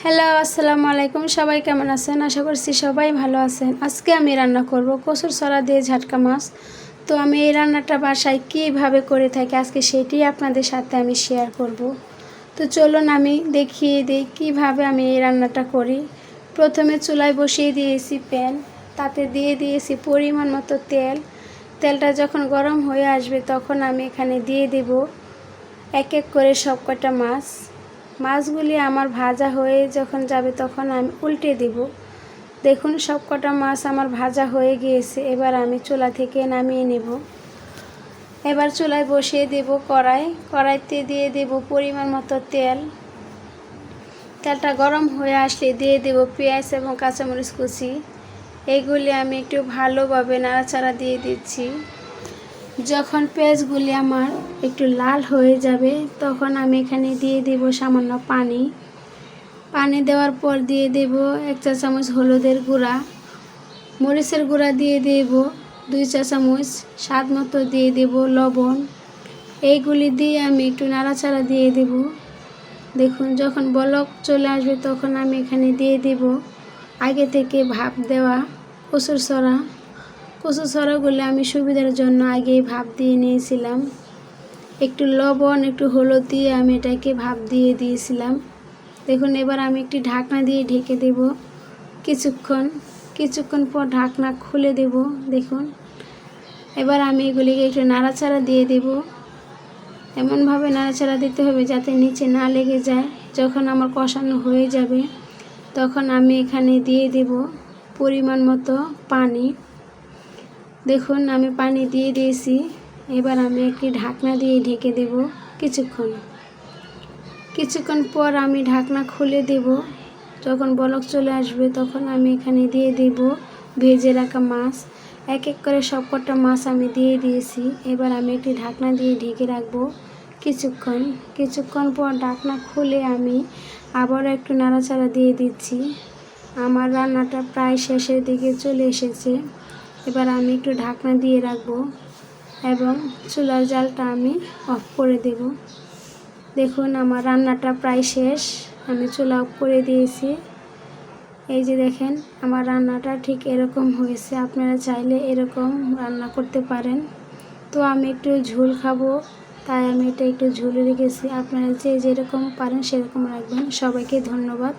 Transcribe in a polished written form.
Hello, আসসালামু আলাইকুম। সবাই কেমন আছেন? আশা করছি সবাই ভালো আছেন। আজকে আমি রান্না করব কচুর ছড়া দিয়ে ঝাটকা মাছ। তো আমি এই রান্নাটা বাসায় কীভাবে করে থাকি আজকে সেটি আপনাদের সাথে আমি শেয়ার করব। তো চলুন আমি দেখিয়ে দিই কীভাবে আমি এই রান্নাটা করি। প্রথমে চুলায় বসিয়ে দিয়েছি প্যান, তাতে দিয়ে দিয়েছি পরিমাণ মতো তেল। তেলটা যখন গরম হয়ে আসবে তখন আমি এখানে দিয়ে দেব এক এক করে সব কটা মাছ। মাছগুলি আমার ভাজা হয়ে যখন যাবে তখন আমি উল্টে দেব। দেখুন সব কটা মাছ আমার ভাজা হয়ে গিয়েছে। এবার আমি চুলা থেকে নামিয়ে নেব। এবার চুলায় বসিয়ে দেব কড়াইতে দিয়ে দেব পরিমাণ মতো তেল। তেলটা গরম হয়ে আসলে দিয়ে দেব পেঁয়াজ এবং কাঁচামরিচ কুচি। এইগুলি আমি একটু ভালোভাবে নাড়াচাড়া দিয়ে দিচ্ছি। যখন পেঁয়াজগুলি আমার একটু লাল হয়ে যাবে তখন আমি এখানে দিয়ে দেব সামান্য পানি দেওয়ার পর দিয়ে দেব 1 চা চামচ হলুদের গুঁড়া, মরিচের গুঁড়া দিয়ে দেব 2 চা চামচ, স্বাদ মতো দিয়ে দেব লবণ। এইগুলি দিয়ে আমি একটু নাড়াচাড়া দিয়ে দেব। দেখুন যখন বলক চলে আসবে তখন আমি এখানে দিয়ে দেব আগে থেকে ভাপ দেওয়া কচুর ছড়াগুলো আমি সুবিধার জন্য আগেই ভাপ দিয়ে নিয়েছিলাম। একটু লবণ একটু হলুদ দিয়ে আমি এটাকে ভাপ দিয়ে দিয়েছিলাম। দেখুন এবার আমি একটি ঢাকনা দিয়ে ঢেকে দেব কিছুক্ষণ পর ঢাকনা খুলে দেব। দেখুন এবার আমি এগুলিকে একটু নাড়াচাড়া দিয়ে দেব। এমনভাবে নাড়াচাড়া দিতে হবে যাতে নিচে না লেগে যায়। যখন আমার কষানো হয়ে যাবে তখন আমি এখানে দিয়ে দেব পরিমাণ মতো পানি। দেখুন আমি পানি দিয়ে দিয়েছি। এবার আমি একটি ঢাকনা দিয়ে ঢেকে দেব কিছুক্ষণ পর আমি ঢাকনা খুলে দেব। যখন বলক চলে আসবে তখন আমি এখানে দিয়ে দেব ভেজে রাখা মাছ। এক এক করে সব কটা মাছ আমি দিয়ে দিয়েছি। এবার আমি একটি ঢাকনা দিয়ে ঢেকে রাখবো কিছুক্ষণ পর ঢাকনা খুলে আমি আবারও একটু নাড়াচাড়া দিয়ে দিচ্ছি। আমার রান্নাটা প্রায় শেষের দিকে চলে এসেছে। এবার আমি একটু ঢাকনা দিয়ে রাখবো এবং চুলার জালটা আমি অফ করে দেব। দেখুন আমার রান্নাটা প্রায় শেষ, আমি চুলা অফ করে দিয়েছি। এই যে দেখেন আমার রান্নাটা ঠিক এরকম হয়েছে। আপনারা চাইলে এরকম রান্না করতে পারেন। তো আমি একটু ঝোল খাবো তাই আমি এটা একটু ঝোলে রেখেছি। আপনারা যেরকম পারেন সেরকম রাখবেন। সবাইকে ধন্যবাদ।